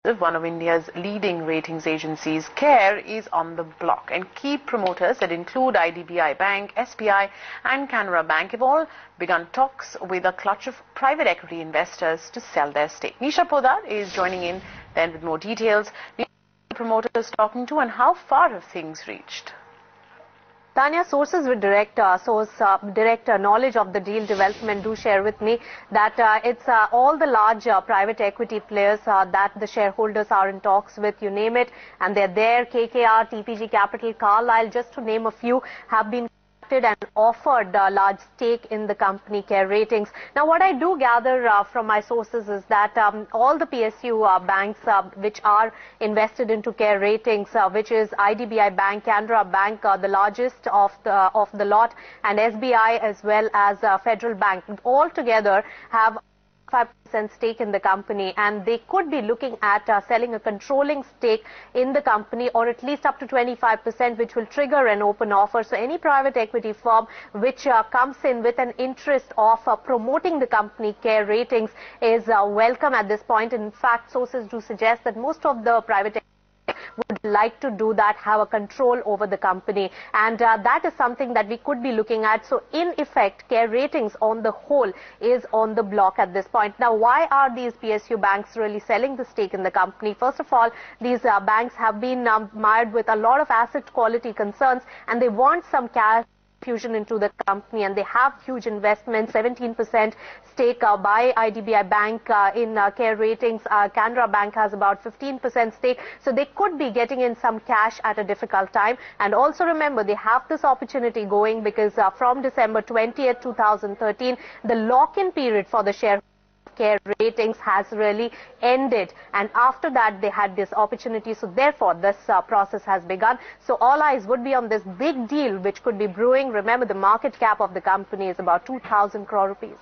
One of India's leading ratings agencies, CARE, is on the block, and key promoters that include IDBI Bank, SBI and Canara Bank have all begun talks with a clutch of private equity investors to sell their stake. Nisha Poddar is joining in then with more details. The promoters talking to, and how far have things reached? Tanya, sources with direct knowledge of the deal development do share with me that it's all the large private equity players that the shareholders are in talks with, you name it, and they're there. KKR, TPG Capital, Carlyle, just to name a few, have been and offered a large stake in the company CARE Ratings. Now, what I do gather from my sources is that all the PSU banks which are invested into CARE Ratings, which is IDBI Bank, Canara Bank, the largest of the lot, and SBI as well as Federal Bank, all together have 5% stake in the company, and they could be looking at selling a controlling stake in the company, or at least up to 25%, which will trigger an open offer. So any private equity firm which comes in with an interest of promoting the company CARE Ratings is welcome at this point. In fact, sources do suggest that most of the private would like to do that, have a control over the company, and that is something that we could be looking at. So in effect, CARE Ratings on the whole is on the block at this point. Now, why are these PSU banks really selling the stake in the company? First of all, these banks have been mired with a lot of asset quality concerns, and they want some cash infusion into the company, and they have huge investments, 17% stake by IDBI Bank in CARE Ratings. Canara Bank has about 15% stake, so they could be getting in some cash at a difficult time. And also remember, they have this opportunity going because from December 20th, 2013, the lock-in period for the share CARE Ratings has really ended, and after that they had this opportunity. So therefore this process has begun. So all eyes would be on this big deal which could be brewing. Remember, the market cap of the company is about 2,000 crore rupees.